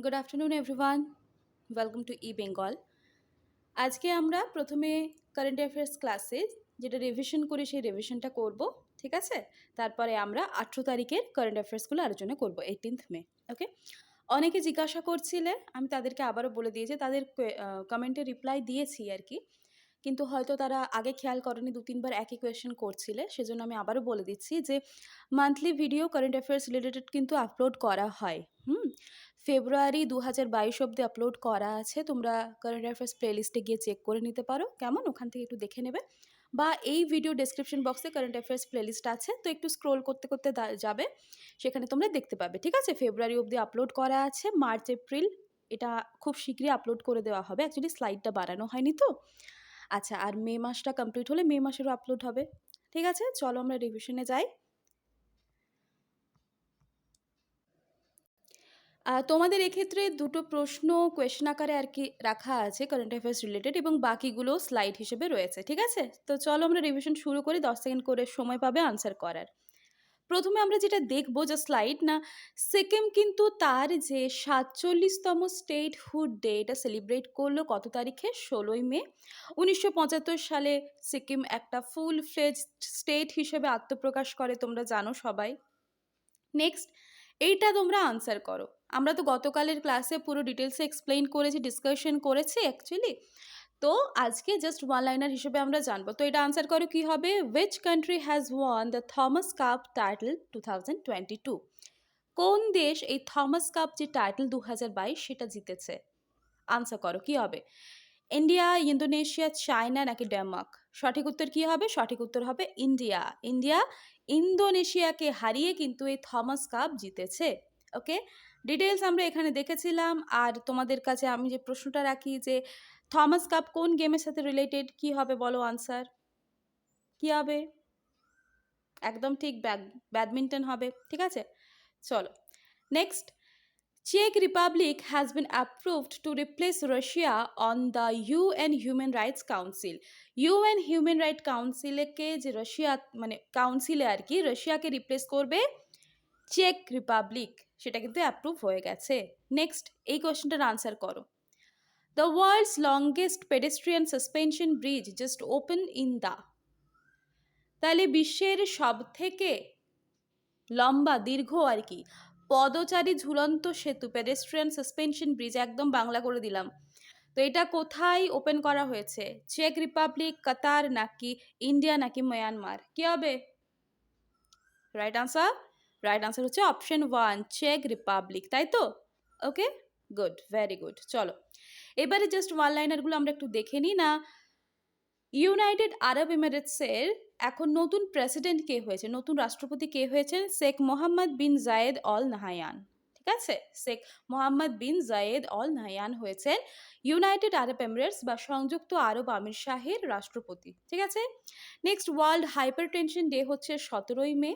Good afternoon everyone, welcome to ই বেঙ্গল। আজকে আমরা প্রথমে কারেন্ট অ্যাফেয়ার্স ক্লাসে যেটা রিভিশন করি সেই রিভিশনটা করব, ঠিক আছে? তারপরে আমরা 18 তারিখের কারেন্ট অ্যাফেয়ার্সগুলো আলোচনা করব, 18 মে। ওকে, অনেকে জিজ্ঞাসা করছিলে, আমি তাদেরকে আবারও বলে দিয়েছি, তাদের কমেন্টে রিপ্লাই দিয়েছি আর কি, কিন্তু হয়তো তারা আগে খেয়াল করেনি, 2-3 বার একই কোয়েশ্চেন করছিলে, সেজন্য আমি আবারও বলে দিচ্ছি যে monthly video current affairs related কিন্তু আপলোড করা হয়। ফেব্রুয়ারি 2022 অবধি আপলোড করা আছে, তোমরা কারেন্ট অ্যাফেয়ার্স প্লেলিস্টে গিয়ে চেক করে নিতে পারো, কেমন? ওখান থেকে একটু দেখে নেবে, বা এই ভিডিও ডেসক্রিপশন বক্সে কারেন্ট অ্যাফেয়ার্স প্লেলিস্ট আছে, তো একটু স্ক্রোল করতে করতে যাবে, সেখানে তোমরা দেখতে পাবে, ঠিক আছে? ফেব্রুয়ারি অবধি আপলোড করা আছে, মার্চ এপ্রিল এটা খুব শীঘ্রই আপলোড করে দেওয়া হবে, অ্যাকচুয়ালি স্লাইডটা বাড়ানো হয়নি তো। আচ্ছা, আর মে মাসটা কমপ্লিট হলে মে মাসেরও আপলোড হবে, ঠিক আছে? চলো আমরা রিভিশনে যাই। তোমাদের এক্ষেত্রে দুটো প্রশ্ন কোয়েশ্চেন আকারে আর কি রাখা আছে কারেন্ট অ্যাফেয়ার্স রিলেটেড, এবং বাকিগুলো স্লাইড হিসেবে রয়েছে, ঠিক আছে? তো চলো আমরা রিভিশন শুরু করি, 10 সেকেন্ড করে সময় পাবে আনসার করার। প্রথমে আমরা যেটা দেখবো, যে স্লাইড না, সিকিম কিন্তু তার যে 47তম স্টেটহুড ডে এটা সেলিব্রেট করলো কত তারিখে? 16ই মে। 1975 সালে সিকিম একটা ফুল ফ্লেজড স্টেট হিসেবে আত্মপ্রকাশ করে, তোমরা জানো সবাই। নেক্সট, এইটা তোমরা আনসার করো। আমরা তো গতকালের ক্লাসে পুরো ডিটেলসে এক্সপ্লেইন করেছি, ডিসকাশন করেছি অ্যাকচুয়ালি, তো আজকে জাস্ট ওয়ান লাইনার হিসেবে আমরা জানবো। তো এটা আনসার করো, কি হবে? Which country has one the Thomas cup title 2022? কোন দেশ এই থমাস কাপ যে টাইটেল 2022 সেটা জিতেছে? আনসার করো, কি হবে? ইন্ডিয়া, ইন্দোনেশিয়া, চায়না নাকি ডেনমার্ক? সঠিক উত্তর কি হবে? সঠিক উত্তর হবে ইন্ডিয়া। ইন্ডিয়া ইন্দোনেশিয়াকে হারিয়ে কিন্তু এই থমাস কাপ জিতেছে। ওকে, ডিটেলস আমরা এখানে দেখেছিলাম। আর তোমাদের কাছে আমি যে প্রশ্নটা রাখি, যে থমাস কাপ কোন গেমের সাথে রিলেটেড? কি হবে বলো আনসার? কি হবে? একদম ঠিক, ব্যাডমিন্টন হবে, ঠিক আছে? চলো next, Czech Republic has been approved to replace Russia on the UN Human Rights Council. UN Human Rights Council কে যে রাশিয়া মানে কাউন্সিলে আর কি রাশিয়াকে রিপ্লেস করবে চেক রিপাবলিক, সেটা কিন্তু অ্যাপ্রুভ হয়ে গেছে। নেক্সট, এই কোয়েশ্চেনটার আনসার করো। The world's longest pedestrian suspension bridge just open in the, তাহলে বিশ্বের সব থেকে লম্বা দীর্ঘ আর কি পদচারী ঝুলন্ত সেতু, পেডেস্ট্রিয়ান সাসপেনশন ব্রিজ, একদম বাংলা করে দিলাম, তো এটা কোথায় ওপেন করা হয়েছে? চেক রিপাবলিক, কাতার নাকি ইন্ডিয়া নাকি মায়ানমার? কি হবে রাইট আনসার? রাইট আনসার হচ্ছে অপশন 1, চেক রিপাবলিক, তাই তো? ওকে, গুড, ভেরি গুড। চলো এবারে জাস্ট ওয়ান লাইনারগুলো আমরা একটু দেখে নিই না। ইউনাইটেড আরব এমিরেটসের এখন নতুন প্রেসিডেন্ট কে হয়েছে, নতুন রাষ্ট্রপতি কে হয়েছেন? শেখ মোহাম্মদ বিন জায়েদ অল নাহায়ান, ঠিক আছে? শেখ মোহাম্মদ বিন জায়েদ অল নাহায়ান হয়েছেন ইউনাইটেড আরব এমিরেটস বা সংযুক্ত আরব আমির শাহের রাষ্ট্রপতি, ঠিক আছে? নেক্সট, ওয়ার্ল্ড হাইপারটেনশন ডে হচ্ছে 17ই মে।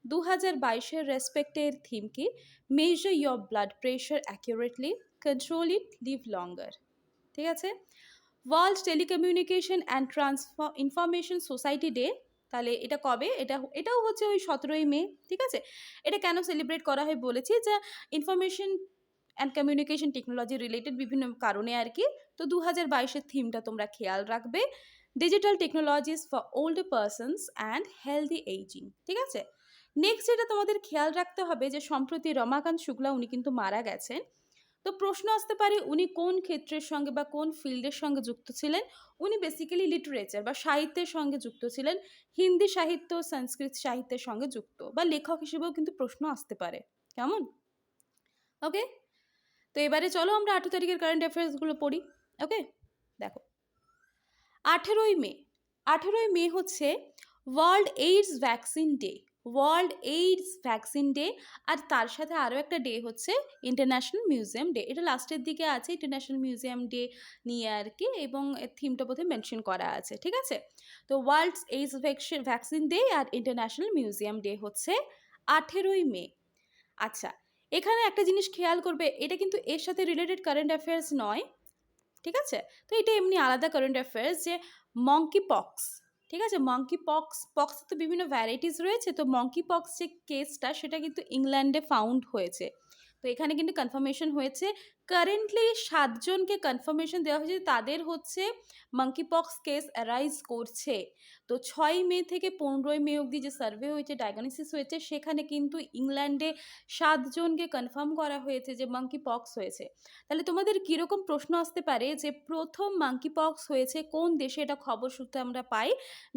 2022-এর রেসপেক্টের থিম কি? Measure your blood pressure accurately, control it, live longer, ঠিক আছে? World telecommunication and information society day, তাহলে এটা কবে? এটাও হচ্ছে ওই 17ই মে, ঠিক আছে? এটা কেন সেলিব্রেট করা হয় বলেছি, যে information and communication technology related বিভিন্ন কারণে আর কি। তো 2022-এর থিমটা তোমরা খেয়াল রাখবে, digital technologies for older persons and healthy ageing, ঠিক আছে? নেক্সট, যেটা তোমাদের খেয়াল রাখতে হবে, যে সম্প্রতি রমাকান্ত শুক্লা উনি কিন্তু মারা গেছেন। তো প্রশ্ন আসতে পারে উনি কোন ক্ষেত্রের সঙ্গে বা কোন ফিল্ডের সঙ্গে যুক্ত ছিলেন? উনি বেসিক্যালি লিটারেচার বা সাহিত্যের সঙ্গে যুক্ত ছিলেন, হিন্দি সাহিত্য, সংস্কৃত সাহিত্যের সঙ্গে যুক্ত, বা লেখক হিসেবেও কিন্তু প্রশ্ন আসতে পারে, কেমন? ওকে, তো এবারে চলো আমরা 18 তারিখের কারেন্ট অ্যাফেয়ার্সগুলো পড়ি। ওকে, দেখো 18ই মে, 18ই মে হচ্ছে world AIDS vaccine day, world AIDS vaccine day. আর তার সাথে আরও একটা ডে হচ্ছে ইন্টারন্যাশনাল মিউজিয়াম ডে, এটা লাস্টের দিকে আছে, ইন্টারন্যাশনাল মিউজিয়াম ডে নিয়ে আর কি, এবং থিমটা বোধহয় মেনশন করা আছে, ঠিক আছে? তো ওয়ার্ল্ডস এইডস ভ্যাকসিন ডে আর ইন্টারন্যাশনাল মিউজিয়াম ডে হচ্ছে 18ই মে। আচ্ছা, এখানে একটা জিনিস খেয়াল করবে, এটা কিন্তু এর সাথে রিলেটেড কারেন্ট অ্যাফেয়ার্স নয়, ঠিক আছে? তো এটা এমনি আলাদা কারেন্ট অ্যাফেয়ার্স, যে মঙ্কি পক্স, ঠিক আছে? মঙ্কি পক্স তো বিভিন্ন ভ্যারাইটিস রয়েছে, তো মঙ্কি পক্স যে কেসটা সেটা কিন্তু ইংল্যান্ডে ফাউন্ড হয়েছে, তো এখানে কিন্তু কনফার্মেশন হয়েছে। কারেন্টলি 7 জনকে কনফার্মেশন দেওয়া হয়েছে, তাদের হচ্ছে মাঙ্কি পক্স কেস অ্যারাইজ করছে। তো 6 মে থেকে 15 মে অবধি যে সার্ভে হয়েছে, ডায়াগনোসিস হয়েছে, সেখানে কিন্তু ইংল্যান্ডে 7 জনকে কনফার্ম করা হয়েছে যে মাঙ্কি পক্স হয়েছে। তাহলে তোমাদের কীরকম প্রশ্ন আসতে পারে যে প্রথম মাঙ্কি পক্স হয়েছে কোন দেশে, এটা খবর সূত্রে আমরা পাই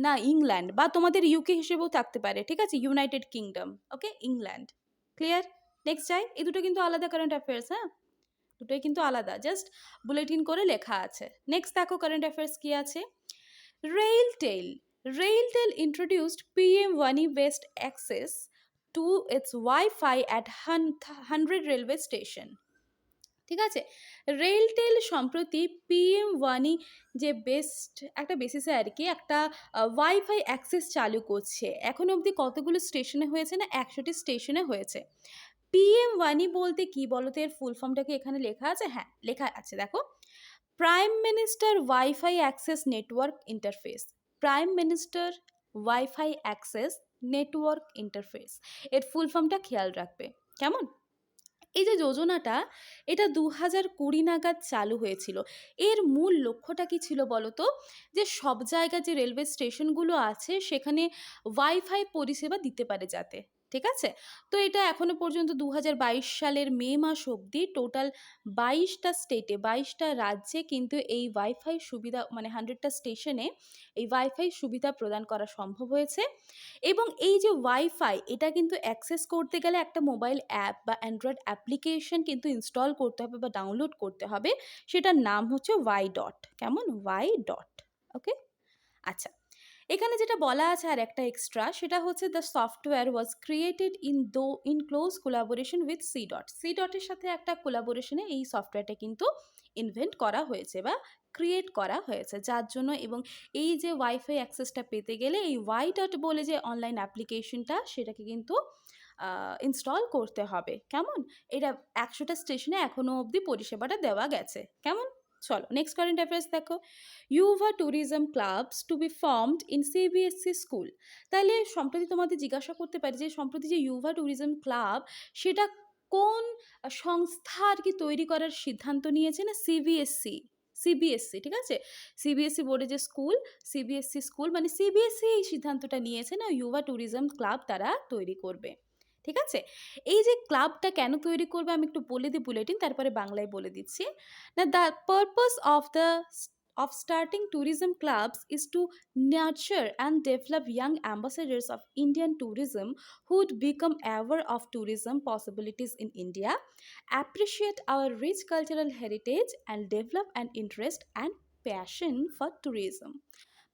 না ইংল্যান্ড, বা তোমাদের ইউকে হিসেবেও থাকতে পারে, ঠিক আছে, ইউনাইটেড কিংডম, ওকে, ইংল্যান্ড। ক্লিয়ার? নেক্সট যাই। এই দুটো কিন্তু আলাদা কারেন্ট অ্যাফেয়ার্স, হ্যাঁ, দুটোই কিন্তু আলাদা, জাস্ট বুলেটিন করে লেখা আছে। নেক্সট দেখো কারেন্ট অ্যাফেয়ার্স কি আছে। RailTel RailTel introduced PM-WANI based access to its wifi at 100 railway station. ঠিক আছে, রেলটেল সম্প্রতি PM-WANI যে বেস্ট একটা বেসিসে আর কি একটা ওয়াইফাই অ্যাক্সেস চালু করছে। এখন অবধি কতগুলো স্টেশনে হয়েছে না, 100টি স্টেশনে হয়েছে। PM-WANI বলতে কি বলতো, এর ফুল ফর্মটা কি এখানে লেখা আছে? হ্যাঁ, লেখা আছে, দেখো, prime minister wifi access network interface. Prime minister wifi access network interface, এর ফুল ফর্মটা খেয়াল রাখবে, কেমন? এই যে যোজনাটা, এটা 2020 নাগাদ চালু হয়েছিল। এর মূল লক্ষ্যটা কি ছিল বলো তো, যে সব জায়গায় যে রেলওয়ে স্টেশনগুলো আছে সেখানে ওয়াইফাই পরিষেবা দিতে পারে যাতে, ঠিক আছে। তো এটা এখনো পর্যন্ত 2022 সালের মে মাস অবধি টোটাল 22টা স্টেটে, 22টা রাজ্যে কিন্তু এই ওয়াইফাই সুবিধা, মানে 100টা স্টেশনে এই ওয়াইফাই সুবিধা প্রদান করা সম্ভব হয়েছে। এবং এই যে ওয়াইফাই, এটা কিন্তু অ্যাক্সেস করতে গেলে একটা মোবাইল অ্যাপ বা অ্যান্ড্রয়েড অ্যাপ্লিকেশন কিন্তু ইনস্টল করতে হবে বা ডাউনলোড করতে হবে। সেটার নাম হচ্ছে ওয়াই ডট, কেমন, ওয়াই ডট, ওকে। আচ্ছা, এখানে যেটা বলা আছে আর একটা এক্সট্রা, সেটা হচ্ছে the software was created in close collaboration with C DOT. C ডটের সাথে একটা কোলাবোরেশনে এই সফটওয়্যারটা কিন্তু ইনভেন্ট করা হয়েছে বা ক্রিয়েট করা হয়েছে, যার জন্য এবং এই যে ওয়াইফাই অ্যাক্সেসটা পেতে গেলে এই ওয়াই ডট বলে যে অনলাইন অ্যাপ্লিকেশনটা, সেটাকে কিন্তু ইনস্টল করতে হবে, কেমন। এটা 100টা স্টেশনে এখনও অবধি পরিষেবাটা দেওয়া গেছে, কেমন। চলো নেক্সট কারেন্ট অ্যাফেয়ার্স দেখো। Yuva tourism clubs to be formed in CBSE school. তাহলে সম্প্রতি তোমাদের জিজ্ঞাসা করতে পারি যে সম্প্রতি যে ইউভা ট্যুরিজম ক্লাব, সেটা কোন সংস্থা আর কি তৈরি করার সিদ্ধান্ত নিয়েছে না, সিবিএসসি, ঠিক আছে, সিবিএসসি বোর্ডে যে স্কুল, সিবিএসসি স্কুল, মানে সিবিএসসি এই সিদ্ধান্তটা নিয়েছে না ইউভা ট্যুরিজম ক্লাব তারা তৈরি করবে, ঠিক আছে। এই যে ক্লাবটা কেন তৈরি করবে আমি একটু বলে দিই বুলেটিন, তারপরে বাংলায় বলে দিচ্ছি। না, the purpose of starting tourism clubs is to nurture and develop young ambassadors of Indian tourism who would become aware of tourism possibilities in India, appreciate our rich cultural heritage, and develop an interest and passion for tourism.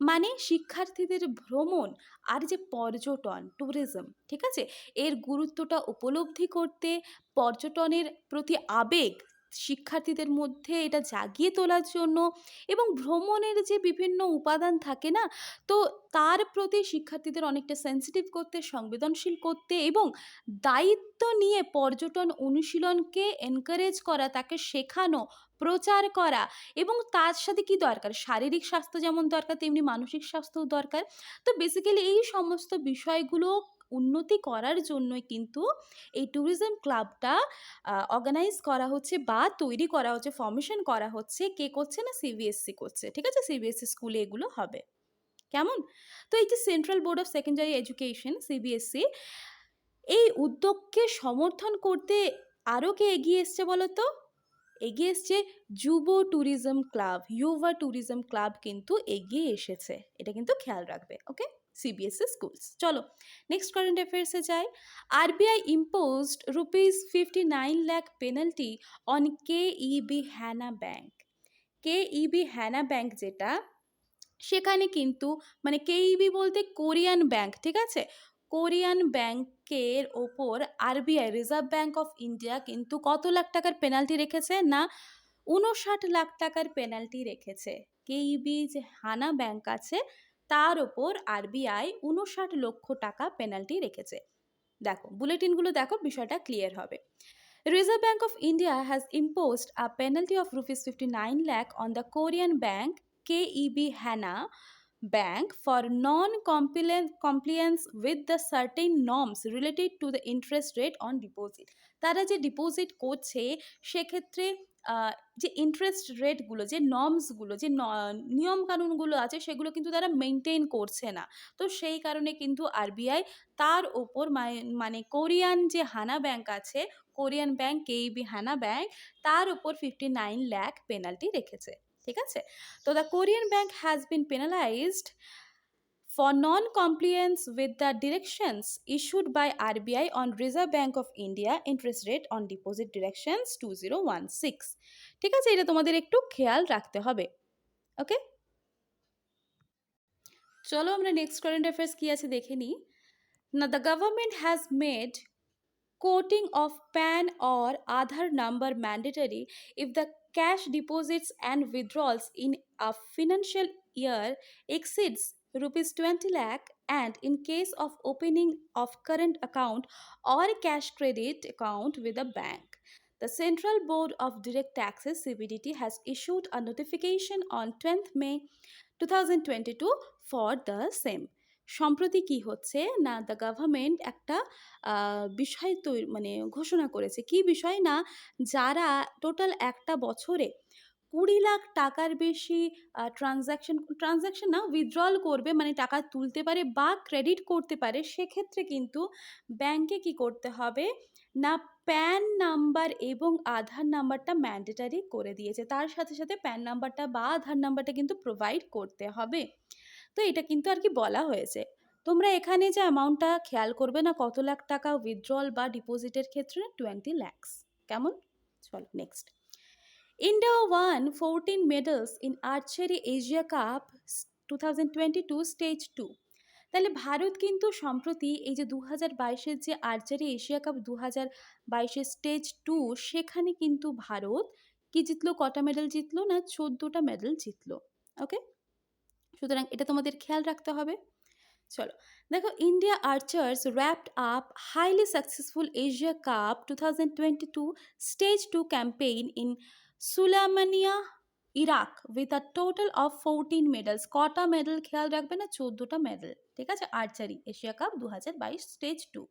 মানে শিক্ষার্থীদের ভ্রমণ আর যে পর্যটন, tourism, ঠিক আছে, এর গুরুত্বটা উপলব্ধি করতে, পর্যটনের প্রতি আবেগ শিক্ষার্থীদের মধ্যে এটা জাগিয়ে তোলার জন্য, এবং ভ্রমণের যে বিভিন্ন উপাদান থাকে না, তো তার প্রতি শিক্ষার্থীদের অনেকটা সেন্সিটিভ করতে, সংবেদনশীল করতে, এবং দায়িত্ব নিয়ে পর্যটন অনুশীলনকে এনকারেজ করা, তাকে শেখানো, প্রচার করা, এবং তার সাথে কি দরকার, শারীরিক স্বাস্থ্য যেমন দরকার তেমনি মানসিক স্বাস্থ্যও দরকার। তো বেসিক্যালি এই সমস্ত বিষয়গুলো উন্নতি করার জন্যই কিন্তু এই ট্যুরিজম ক্লাবটা অর্গানাইজ করা হচ্ছে বা তৈরি করা হচ্ছে, ফর্মেশন করা হচ্ছে। কে করছে না, সিবিএসসি করছে, ঠিক আছে, সিবিএসসি স্কুলে এগুলো হবে, কেমন। তো এই যে central board of secondary education, CBSE, এই উদ্যোগকে সমর্থন করতে আরও কে এগিয়ে এসছে বলো তো, এগিয়ে এসছে যুব tourism club, Yuva tourism club কিন্তু এগিয়ে এসেছে, এটা কিন্তু খেয়াল রাখবে, ওকে, সিবিএসসি স্কুলস। চলো নেক্সট কারেন্ট অ্যাফেয়ার্সে যাই। RBI imposed ₹59 lakh penalty on KEB Hana bank. KEB Hana bank যেটা, সেখানে কিন্তু, মানে কেইবি বলতে কোরিয়ান ব্যাংক, ঠিক আছে, কোরিয়ান ব্যাংকের ওপর RBI, reserve bank of India কিন্তু কত লাখ টাকার পেনাল্টি রেখেছে না, 59 লাখ টাকার পেনাল্টি রেখেছে। কেইবি যে হানা ব্যাংক আছে তার ওপর আরবিআই 59 লক্ষ টাকা পেনাল্টি রেখেছে। দেখো বুলেটিনগুলো দেখো, বিষয়টা ক্লিয়ার হবে। Reserve Bank of India has imposed a penalty of ₹59 lakh on the Korean bank KEB Hana bank for non-compliance with the certain norms related to the interest rate on deposit। তারা যে deposit করছে সেক্ষেত্রে যে interest রেটগুলো, যে নর্মসগুলো, যে নিয়ম কানুনগুলো আছে সেগুলো কিন্তু তারা মেনটেন করছে না। তো সেই কারণে কিন্তু আরবিআই তার ওপর মানে কোরিয়ান যে হানা ব্যাংক আছে, কোরিয়ান ব্যাংক কেইবি হানা ব্যাংক, তার ওপর 59 লাখ পেনাল্টি রেখেছে। ঠিক আছে? তো the Korean bank has been penalised for non-compliance with the directions issued by RBI on Reserve Bank of India interest rate on deposit directions 2016। ঠিক আছে, এটা তোমাদের একটু খেয়াল রাখতে হবে। ওকে, চলো আমরা নেক্সট কারেন্ট অ্যাফেয়ার্স কি আছে দেখে নিই। না, the government has made quoting of PAN or Aadhaar number mandatory if the cash deposits and withdrawals in a financial year exceeds rupees 20 lakh, and in case of opening of current account or cash credit account with a bank. The Central Board of Direct Taxes CBDT has issued a notification on 10th May 2022 for the same। সম্প্রতি কি হচ্ছে না, the government একটা বিষয় মানে ঘোষণা করেছে। কি বিষয় না, যারা টোটাল একটা বছরে 20 লাখ টাকার বেশি ট্রানজ্যাকশন না, উইথড্রল করবে, মানে টাকা তুলতে পারে বা ক্রেডিট করতে পারে, সেক্ষেত্রে কিন্তু ব্যাংকে কি করতে হবে না, প্যান নাম্বার এবং আধার নাম্বারটা ম্যান্ডেটারি করে দিয়েছে। তার সাথে সাথে প্যান নাম্বারটা বা আধার নাম্বারটা কিন্তু প্রোভাইড করতে হবে। তো এটা কিন্তু আর কি বলা হয়েছে। তোমরা এখানে যে অ্যামাউন্টটা খেয়াল করবে না, কত লাখ টাকা উইথড্রল বা ডিপোজিটের ক্ষেত্রে, 20 lakhs। কেমন? চলো next. India won 14 medals in Archery Asia Cup 2022 stage 2। তাহলে ভারত কিন্তু সম্প্রতি এই যে 2022-এর যে আর্চারি এশিয়া কাপ 2022-এর স্টেজ 2, সেখানে কিন্তু ভারত কি জিতলো, কটা মেডেল জিতলো না, 14টা মেডেল জিতলো। ওকে, সুতরাং এটা তোমাদের খেয়াল রাখতে হবে। চলো দেখো, India আর্চার্স wrapped up highly successful Asia Cup 2022 Stage 2 campaign in Sulaymaniyah, Iraq with a total of 14 medals। কটা মেডেল খেয়াল রাখবে না, 14টা মেডেল। ঠিক আছে, আর্চারি এশিয়া কাপ 2022 স্টেজ 2,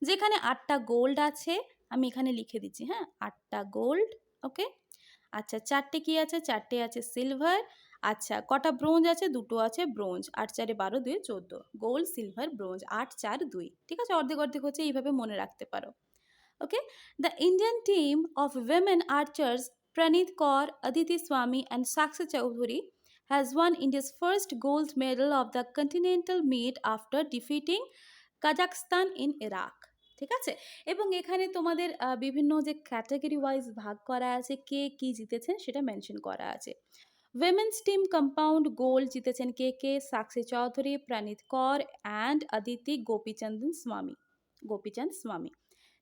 যেখানে 8টা গোল্ড আছে, আমি এখানে লিখে দিচ্ছি, হ্যাঁ, 8টা গোল্ড। ওকে, আচ্ছা 4টে কি আছে, 4টে আছে সিলভার। আচ্ছা, কটা ব্রোঞ্জ আছে, 2টো আছে ব্রোঞ্জ। 8 4 12 2 14, gold silver bronze, 8 4 2। ঠিক আছে, অর্ধেক অর্ধেক হচ্ছে, এইভাবে মনে রাখতে পারো। Okay, the Indian team of women archers Praneeth Kaur, Aditi Swami and Sakshi Chowdhury has won India's first gold medal of the continental meet after defeating Kazakhstan in Iraq. ঠিক আছে, এবং এখানে তোমাদের বিভিন্ন যে ক্যাটাগরি ওয়াইজ ভাগ করা আছে, কে কি জিতেছেন সেটা মেনশন করা আছে। উইমেন্স টিম কম্পাউন্ড গোল্ড জিতেছেন কে কে, সাক্ষী চৌধুরী, প্রণীত কৌর অ্যান্ড অদিতি গোপীচন্দ স্বামী।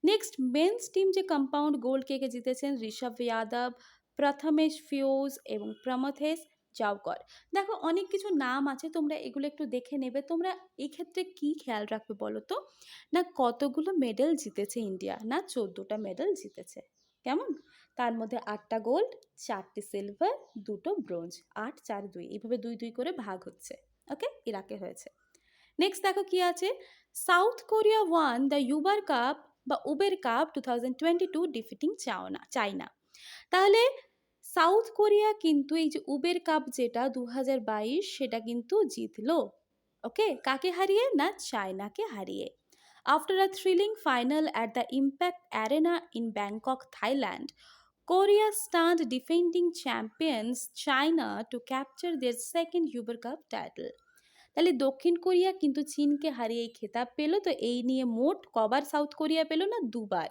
নেক্সট মেন্স টিম যে কম্পাউন্ড গোল্ড কে কে জিতেছেন, ঋষভ যাদব, প্রথমেশ ফিউজ এবং প্রমথেশ জাওকর। দেখো অনেক কিছু নাম আছে, তোমরা এগুলো একটু দেখে নেবে। তোমরা এই ক্ষেত্রে কি খেয়াল রাখবে বলো তো, না কতগুলো মেডেল জিতেছে ইন্ডিয়া, না 14টা মেডেল জিতেছে। কেমন? তার মধ্যে 8টা গোল্ড, 4টে সিলভার, 2টো ব্রোঞ্জ, 8 4 2, এইভাবে 2 2 করে ভাগ হচ্ছে। ওকে, ইরাকে হয়েছে। নেক্সট দেখো কি আছে, south Korea one the ইউবার cup বা উবের কাপ 2022 ডিফিটিং চায়না। তাহলে সাউথ কোরিয়া কিন্তু এই যে উবের কাপ যেটা 2022, সেটা কিন্তু জিতলো। ওকে, কাকে হারিয়ে না, চায়নাকে হারিয়ে। After a thrilling final at the impact arena in Bangkok, Thailand, Korea stunned defending champions China to capture their second Uber Cup title। তাহলে দক্ষিণ কোরিয়া কিন্তু চীনকে হারিয়ে এই খেতাব পেল। তো এই নিয়ে মোট কবার সাউথ কোরিয়া পেল না, 2বার।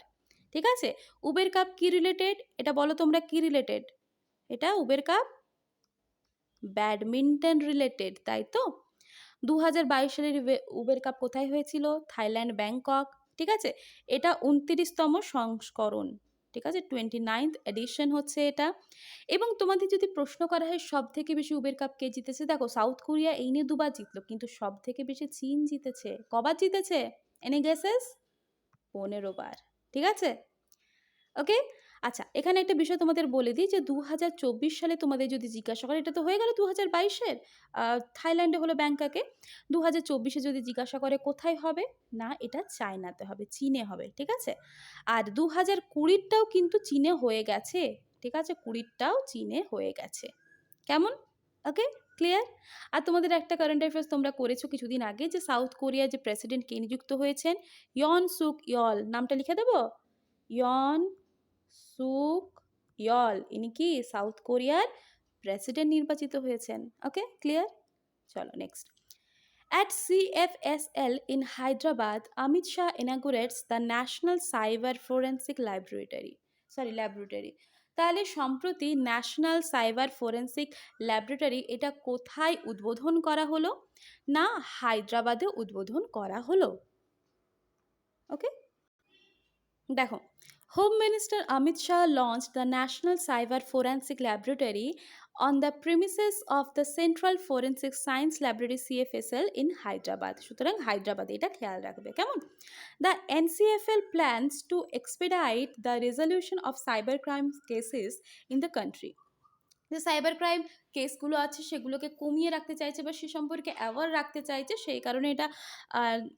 ঠিক আছে, উবের কাপ কি রিলেটেড, এটা বলো তোমরা কি রিলেটেড, এটা উবের কাপ ব্যাডমিন্টন রিলেটেড, তাই তো। 2022 সালের উবের কাপ কোথায় হয়েছিল, থাইল্যান্ড ব্যাংকক। ঠিক আছে, এটা 29তম সংস্করণ। ঠিক আছে, 29th এডিশন হচ্ছে এটা। এবং তোমাদের যদি প্রশ্ন করা হয় সব থেকে বেশি উবের কাপ কে জিতেছে, দেখো সাউথ কোরিয়া এই নিয়ে 2বার জিতলো, কিন্তু সব থেকে বেশি চীন জিতেছে। কবার জিতেছে, এনি গেসেস? 15বার। ঠিক আছে, ওকে। আচ্ছা, এখানে একটা বিষয় তোমাদের বলে দিই যে ২০২৪ সালে তোমাদের যদি জিজ্ঞাসা করে, এটা তো হয়ে গেল ২০২২ এর থাইল্যান্ডে হলো ব্যাংককে। ২০২৪ এ যদি জিজ্ঞাসা করে কোথায় হবে? না, এটা চায়নাতে হবে, চীনে হবে, ঠিক আছে? আর ২০২০ টাও কিন্তু চীনে হয়ে গেছে, ঠিক আছে? ২০ টাও চীনে হয়ে গেছে। কেমন? ওকে, ক্লিয়ার? আর তোমাদের একটা কারেন্ট অ্যাফেয়ার্স তোমরা করেছো কিছুদিন আগে যে সাউথ কোরিয়ার যে প্রেসিডেন্ট কে নিযুক্ত হয়েছেন? ইয়ন সুক ইয়ল। নামটা লিখে দেবো? ইয়ন সুক ইয়ল, ইনি কি সাউথ কোরিয়ার প্রেসিডেন্ট নির্বাচিত হয়েছেন। ওকে, ক্লিয়ার? চলো next. At CFSL in Hyderabad, Amit Shah inaugurates the National Cyber Forensic Laboratory. তাহলে সম্প্রতি ন্যাশনাল সাইবার ফরেন্সিক ল্যাবরেটরি এটা কোথায় উদ্বোধন করা হলো? না, হায়দ্রাবাদে উদ্বোধন করা হলো। ওকে, দেখো, Home Minister Amit Shah launched the National Cyber Forensic Laboratory on the premises of the Central Forensic Science Laboratory CFSL in Hyderabad. সুতরাং হায়দ্রাবাদে, এটা খেয়াল রাখবে, কেমন? The NCFL plans to expedite the resolution of cybercrime cases in the country. যে cyber crime কেসগুলো আছে সেগুলোকে কমিয়ে রাখতে চাইছে বা সে সম্পর্কে অ্যাওয়ার রাখতে চাইছে, সেই কারণে এটা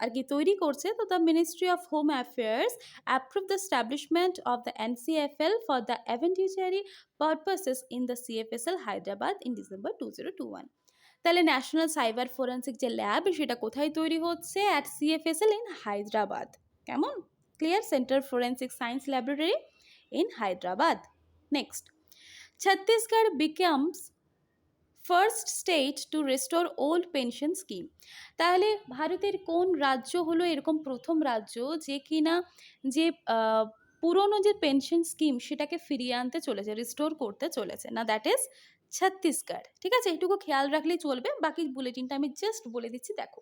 আর কি তৈরি করছে। তো the ministry of home affairs approve the establishment of the NCFL for the evidentiary purposes in the CFSL Hyderabad in December 2021। তাহলে ন্যাশনাল সাইবার ফরেন্সিক যে ল্যাব সেটা কোথায় তৈরি হচ্ছে? At CFSL in Hyderabad. কেমন? Clear? Centre forensic science laboratory in Hyderabad. Next, Chhattisgarh becomes first state to restore old pension scheme. তাহলে ভারতের কোন রাজ্য হলো এরকম প্রথম রাজ্য যে কিনা যে পুরনো যে পেনশন স্কিম সেটাকে ফিরিয়ে আনতে চলেছে, রিস্টোর করতে চলেছে? না, দ্যাট ইজ ছত্তিশগড়। ঠিক আছে, এটুকু খেয়াল রাখলেই চলবে, বাকি বুলেটিনটা আমি জাস্ট বলে দিচ্ছি, দেখো।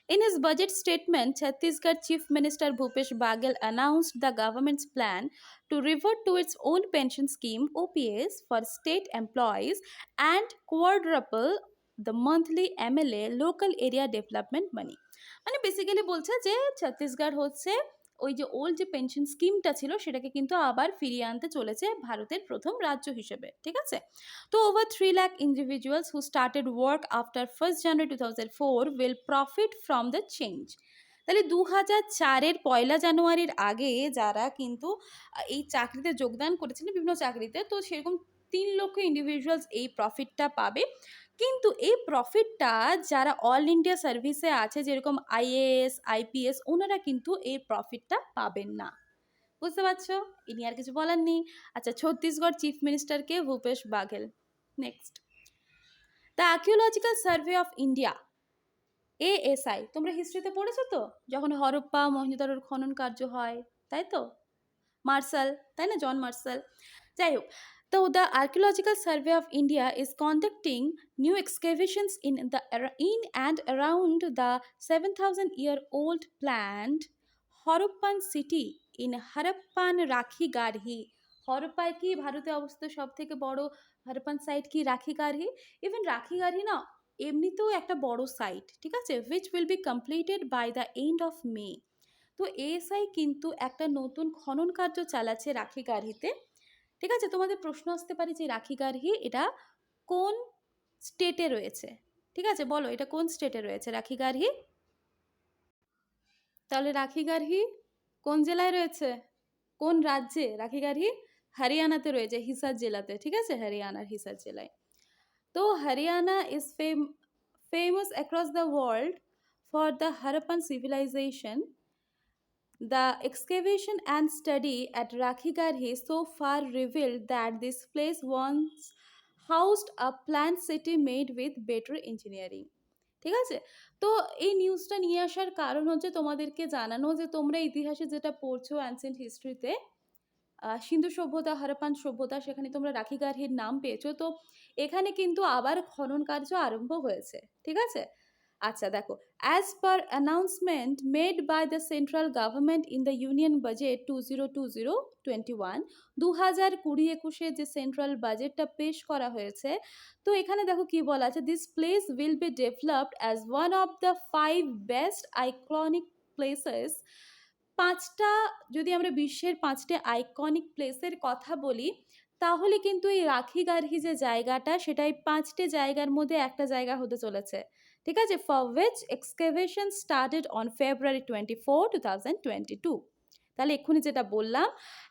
In his budget statement, Chhattisgarh Chief Minister Bhupesh Baghel announced the government's plan to revert to its old pension scheme OPS for state employees and quadruple the monthly MLA local area development money. মানে basically বলছে যে ছত্তিশগড় হচ্ছে ওই যে old যে pension স্কিমটা ছিল সেটাকে কিন্তু আবার ফিরিয়ে আনতে চলেছে ভারতের প্রথম রাজ্য হিসেবে। ঠিক আছে, তো over 3 lakh individuals who started work after 1st January 2004 will profit from the change. তাহলে 2004-এর 1 জানুয়ারির আগে যারা কিন্তু এই চাকরিতে যোগদান করেছিলেন বিভিন্ন চাকরিতে, তো সেরকম 3 লক্ষ ইন্ডিভিজুয়ালস এই প্রফিটটা পাবে। কিন্তু এই প্রফিটটা যারা অল ইন্ডিয়া সার্ভিসে আছে যেরকম আইএএস আইপিএস, ওনারা কিন্তু এই প্রফিটটা পাবেন না। বুঝতে পারছো? ইনি আর কিছু বলার নেই। আচ্ছা, ছত্তিশগড় চিফ মিনিস্টারকে Bhupesh Baghel. Next, the archaeological survey of India ASI, তোমরা হিস্ট্রিতে পড়েছো তো যখন হরপ্পা মহেঞ্জোদারোর খনন কার্য হয়, তাই তো? মার্শাল, তাই না? John Marshall. যাই হোক, তো the archaeological survey of India is conducting new excavations in and around the 7,000-year-old planned Harappan city in Harappan Rakhigarhi. হরপ্পায় কি ভারতে অবস্থিত সব থেকে বড় হরপ্পান সাইট কি? রাখিগারহি। ইভেন রাখিগারহি না এমনিতেও একটা বড় সাইট, ঠিক আছে, which will be completed by the end of May. তো এএসআই কিন্তু একটা নতুন খনন কার্য চালাচ্ছে রাখিগারহিতে। ঠিক আছে, তোমাদের প্রশ্ন আসতে পারে যে রাখিগারহি এটা কোন স্টেটে রয়েছে? ঠিক আছে, বলো এটা কোন স্টেটে রয়েছে রাখিগারহি? তাহলে রাখিগারহি কোন জেলায় রয়েছে? কোন রাজ্যে রাখিগারহি? হরিয়ানাতে রয়েছে, হিসার জেলাতে। ঠিক আছে, হরিয়ানার হিসার জেলায়। তো Haryana is famous across the world for the Harappan civilization. The excavation and study at Rakhigarhi so far revealed that this place once housed a planned city made with better engineering. ঠিক আছে, তো এই নিউজটা নিয়ে আসার কারণ হচ্ছে তোমাদেরকে জানানো যে তোমরা ইতিহাসে যেটা পড়ছো অ্যানসেন্ট হিস্ট্রিতে সিন্ধু সভ্যতা, হরপ্পান সভ্যতা, সেখানে তোমরা রাখিগারহির নাম পেয়েছো। তো এখানে কিন্তু আবার খনন কার্য আরম্ভ হয়েছে। ঠিক আছে, আচ্ছা দেখো, as per announcement made by the central government in the union budget 2020-21, 2020-21 যে সেন্ট্রাল বাজেটটা পেশ করা হয়েছে, তো এখানে দেখো কি বলা আছে, this place will be developed as one of the 5 best iconic places 5টা যদি আমরা বিশ্বের 5টে আইকনিক প্লেসের কথা বলি, তাহলে কিন্তু এই রাখিগারহি যে জায়গাটা সেটা এই 5টে জায়গার মধ্যে একটা জায়গা হতে চলেছে। ঠিক আছে? For which excavation started on February 24, 2022. তাহলে এক্ষুনি যেটা বললাম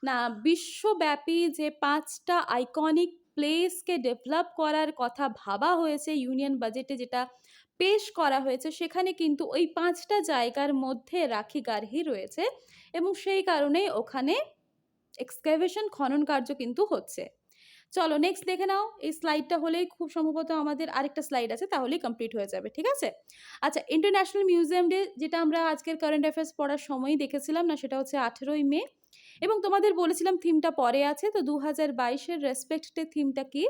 না, বিশ্বব্যাপী যে 5টা আইকনিক প্লেসকে ডেভেলপ করার কথা ভাবা হয়েছে ইউনিয়ন বাজেটে, যেটা পেশ করা হয়েছে, সেখানে কিন্তু ওই 5টা জায়গার মধ্যে রাখিগারহি রয়েছে এবং সেই কারণেই ওখানে এক্সকাভেশন খনন কার্য কিন্তু হচ্ছে। চলো নেক্সট দেখে নাও। এই স্লাইডটা হলেই খুব সম্ভবত আমাদের আরেকটা স্লাইড আছে, তাহলেই কমপ্লিট হয়ে যাবে। ঠিক আছে? আচ্ছা, ইন্টারন্যাশনাল মিউজিয়াম ডে যেটা আমরা আজকের কারেন্ট অ্যাফেয়ার্স পড়ার সময়ই দেখেছিলাম না, সেটা হচ্ছে 18ই মে এবং তোমাদের বলেছিলাম থিমটা পরে আছে। তো 2022-এর রেসপেক্টে থিমটা কি?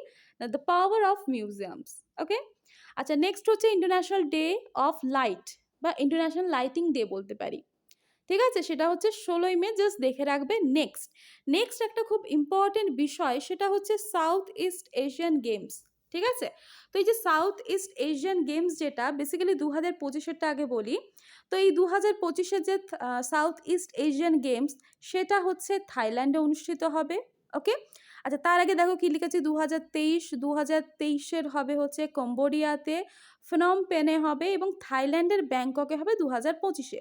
The power of museums. Okay, আচ্ছা নেক্সট হচ্ছে ইন্টারন্যাশনাল ডে অফ লাইট বা ইন্টারন্যাশনাল লাইটিং ডে বলতে পারি। ঠিক আছে? সেটা হচ্ছে 16ই মে, জাস্ট দেখে রাখবে। নেক্সট একটা খুব ইম্পর্টেন্ট বিষয়, সেটা হচ্ছে সাউথ ইস্ট এশিয়ান গেমস। ঠিক আছে? তো এই যে সাউথ ইস্ট এশিয়ান গেমস, যেটা বেসিক্যালি 2025-এরটা আগে বলি। তো এই 2025-এর যে সাউথ ইস্ট এশিয়ান গেমস, সেটা হচ্ছে থাইল্যান্ডে অনুষ্ঠিত হবে। ওকে, আচ্ছা তার আগে দেখো কি লিখেছি, 2023-এর হবে হচ্ছে কম্বোডিয়াতে, ফনম পেনে হবে এবং থাইল্যান্ডের ব্যাংককে হবে 2025-এ।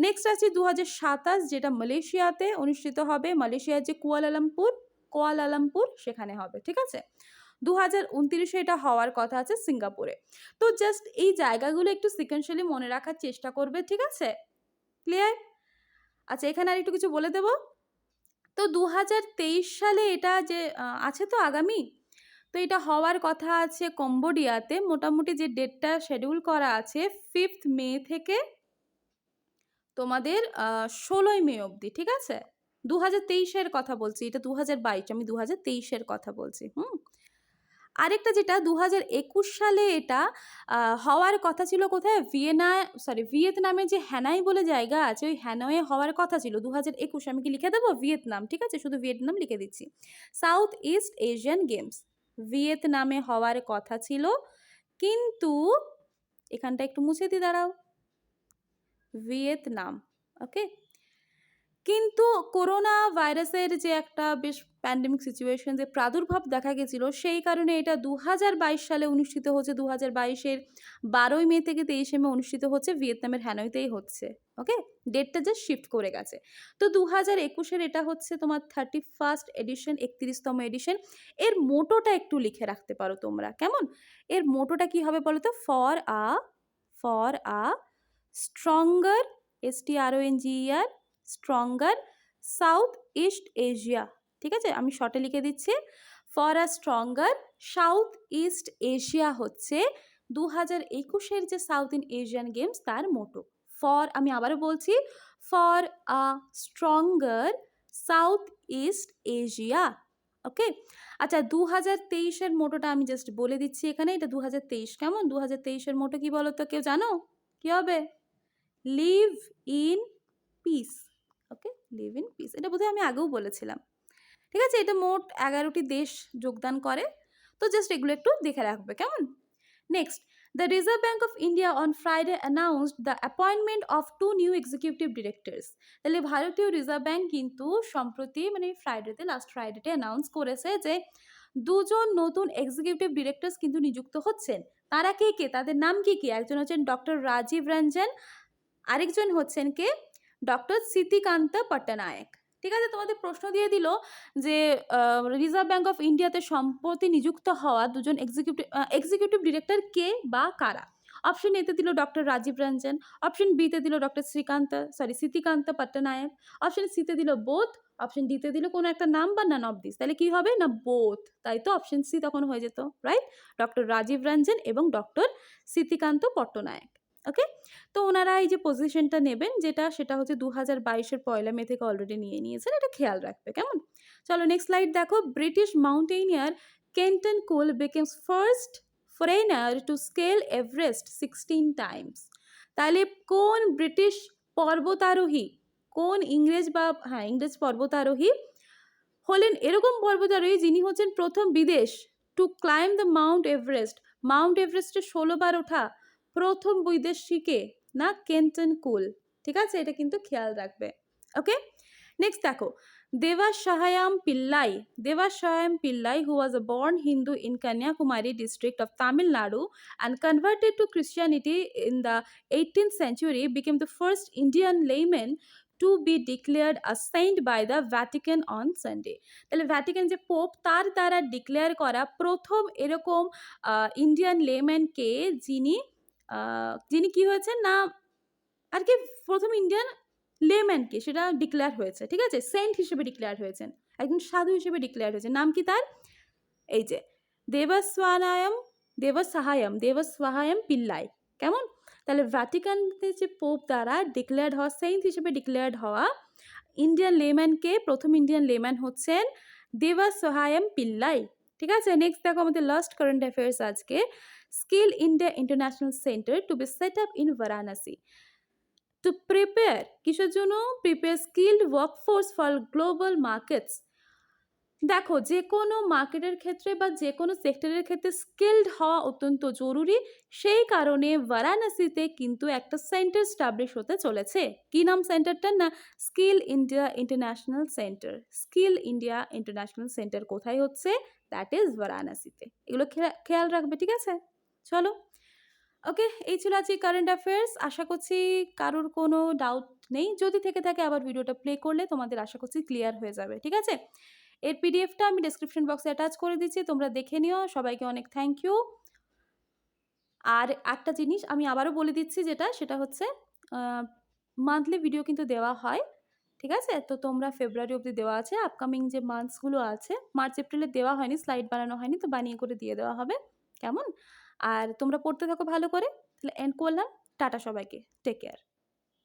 নেক্সট আছে 2027, যেটা মালয়েশিয়াতে অনুষ্ঠিত হবে, মালয়েশিয়ার যে কুয়ালালামপুর সেখানে হবে। ঠিক আছে? 2029-এ এটা হওয়ার কথা আছে সিঙ্গাপুরে। তো জাস্ট এই জায়গাগুলো একটু সিকোয়েন্সিয়ালি মনে রাখার চেষ্টা করবে। ঠিক আছে? ক্লিয়ার? আচ্ছা, এখানে আর একটু কিছু বলে দেব। তো 2023 সালে এটা যে আছে তো আগামী, তো এটা হওয়ার কথা আছে কম্বোডিয়াতে। মোটামুটি যে ডেটটা শিডিউল করা আছে 5th মে থেকে তোমাদের 16ই মে অবধি। ঠিক আছে? 2023-এর কথা বলছি, এটা 2022, আমি 2023-এর কথা বলছি। আরেকটা যেটা 2021 সালে এটা হওয়ার কথা ছিল কোথায়, ভিয়েতনামে যে হ্যানয় বলে জায়গা আছে, ওই হ্যানয়ে হওয়ার কথা ছিল 2021। আমি কি লিখে দেবো ভিয়েতনাম? ঠিক আছে, শুধু ভিয়েতনাম লিখে দিচ্ছি। সাউথ ইস্ট এশিয়ান গেমস ভিয়েতনামে হওয়ার কথা ছিল, কিন্তু এখানটা একটু মুছে দিয়ে দাঁড়াও, ভিয়েতনাম। ওকে, কিন্তু করোনা ভাইরাসের যে একটা বেশ প্যান্ডেমিক সিচুয়েশন, যে প্রাদুর্ভাব দেখা গেছিল, সেই কারণে এটা 2022 সালে অনুষ্ঠিত হচ্ছে। 2022-এর 12ই মে থেকে 23শে মে অনুষ্ঠিত হচ্ছে, ভিয়েতনামের হ্যানয়তেই হচ্ছে। ওকে, ডেটটা জাস্ট শিফট করে গেছে। তো 2021-এর এটা হচ্ছে তোমার 31st এডিশন, 31তম এডিশন। এর মোটোটা একটু লিখে রাখতে পারো তোমরা, কেমন? এর মোটোটা কি হবে বলো তো? For a stronger, STRONGER, stronger south east Asia. ঠিক আছে, আমি শর্টে লিখে দিচ্ছি, for a stronger south east Asia হচ্ছে 2021-এর যে সাউথ ইন এশিয়ান গেমস তার মোটো। আমি আবারও বলছি, for a stronger south east Asia. Okay, আচ্ছা 2023-এর মোটোটা আমি জাস্ট বলে দিচ্ছি এখানে, এটা 2023। কেমন? 2023-এর মোটো কি বলো তো, কেউ জানো কি হবে? Live in peace. Okay, live in peace, এটা বোধহয় আমি আগেও বলেছিলাম। ঠিক আছে, এটা মোট 11টি দেশ যোগদান করে। তো জাস্ট এগুলো একটু দেখে রাখবে, কেমন? Next, the reserve bank of India on Friday announced the appointment of 2 new executive directors. তাহলে ভারতীয় রিজার্ভ ব্যাঙ্ক কিন্তু সম্প্রতি, মানে লাস্ট ফ্রাইডেতে অ্যানাউন্স করেছে যে 2জন নতুন এক্সিকিউটিভ ডিরেক্টরস কিন্তু নিযুক্ত হচ্ছেন। তারা কে কে? তাদের নাম কি কি? একজন হচ্ছেন ডক্টর রাজীব রঞ্জন, আরেকজন হচ্ছেন কে? ডক্টর সিতিকান্ত পট্টনায়ক। ঠিক আছে, তোমাদের প্রশ্ন দিয়ে দিল যে রিজার্ভ ব্যাঙ্ক অফ ইন্ডিয়াতে সম্প্রতি নিযুক্ত হওয়া 2জন এক্সিকিউটিভ ডিরেক্টর কে বা কারা? অপশন এতে দিল ডক্টর রাজীব রঞ্জন, অপশন বিতে দিল ডক্টর সিতিকান্ত পট্টনায়ক, অপশন সিতে দিল বোথ, অপশন ডিতে দিল কোনো একটা নাম বা নান অফ দিস। তাহলে কি হবে না, বোথ। তাই তো অপশন সি তখন হয়ে যেত, রাইট? ডক্টর রাজীব রঞ্জন এবং ডক্টর সিতিকান্ত পট্টনায়ক। ওকে, তো ওনারা এই যে পজিশনটা নেবেন, সেটা হচ্ছে 2022-এর 1 মে থেকে অলরেডি নিয়ে নিয়েছেন, এটা খেয়াল রাখবে, কেমন? চলো নেক্সট স্লাইড দেখো। British mountaineer Kenton Cool becomes first foreigner to scale Everest 16 times. তাহলে কোন ব্রিটিশ পর্বতারোহী, কোন ইংরেজ পর্বতারোহী হলেন এরকম পর্বতারোহী যিনি হচ্ছেন প্রথম বিদেশ টু ক্লাইম্ব দ্য মাউন্ট এভারেস্টে 16 বার ওঠা প্রথম বিদেশিকে? না, কেন্টন কুল। ঠিক আছে, এটা কিন্তু খেয়াল রাখবে। ওকে, নেক্সট দেখো Devas Sahayam Pillai, who was a born Hindu in Kanyakumari district of Tamil Nadu and converted to Christianity in the 18th century, became the first Indian layman to be declared a saint by the Vatican on Sunday. তাহলে Vatican যে pope তার দ্বারা declare করা প্রথম এরকম Indian layman কে, যিনি কি হয়েছেন না আর কি প্রথম ইন্ডিয়ান লেম্যানকে সেটা ডিক্লেয়ার হয়েছে, ঠিক আছে, সেন্ট হিসেবে ডিক্লেয়ার হয়েছেন, একজন সাধু হিসেবে ডিক্লেয়ার হয়েছে। নাম কি তার? এই যে দেবসাহায়াম পিল্লাই। কেমন? তাহলে ভ্যাটিকানতে যে পোপ দ্বারা ডিক্লেয়ার্ড হওয়া, সেন্ট হিসেবে ডিক্লেয়ার্ড হওয়া ইন্ডিয়ান লেম্যানকে, প্রথম ইন্ডিয়ান লেম্যান হচ্ছেন দেবসাহায়াম পিল্লাই। ঠিক আছে, নেক্সট দেখো আমাদের লাস্ট কারেন্ট অ্যাফেয়ার্স আজকে, skill India international centre to be set up in Varanasi. To prepare কিসের জন্য? prepare skilled workforce for global markets। দেখো যে কোনো মার্কেটের ক্ষেত্রে বা যে কোনো সেক্টরের ক্ষেত্রে স্কিলড হওয়া অত্যন্ত জরুরি, সেই কারণে বারাণসীতে কিন্তু একটা সেন্টার স্টাবলিশ হতে চলেছে। কি নাম সেন্টারটার? না skill India international centre. Skill India international centre কোথায় হচ্ছে? দ্যাট ইজ বারাণসীতে। এগুলো খেয়াল রাখবে, ঠিক আছে? চলো, ওকে, এই ছিল আজকে কারেন্ট অ্যাফেয়ার্স। আশা করছি কারোর কোনো ডাউট নেই, যদি থেকে থাকে আবার ভিডিওটা প্লে করলে তোমাদের আশা করছি ক্লিয়ার হয়ে যাবে, ঠিক আছে? এর পিডিএফটা আমি ডেসক্রিপশন বক্সে অ্যাটাচ করে দিচ্ছি, তোমরা দেখে নিও। সবাইকে অনেক থ্যাংক ইউ। আর একটা জিনিস আমি আবারও বলে দিচ্ছি, সেটা হচ্ছে মান্থলি ভিডিও কিন্তু দেওয়া হয়, ঠিক আছে? তো তোমরা ফেব্রুয়ারি অবধি দেওয়া আছে, আপকামিং যে মান্থসগুলো আছে, মার্চ এপ্রিলে দেওয়া হয়নি, স্লাইড বানানো হয়নি, তো বানিয়ে করে দিয়ে দেওয়া হবে, কেমন? আর তোমরা পড়তে থাকো ভালো করে। তাহলে এন্ড করলাম, টাটা সবাইকে, টেক কেয়ার।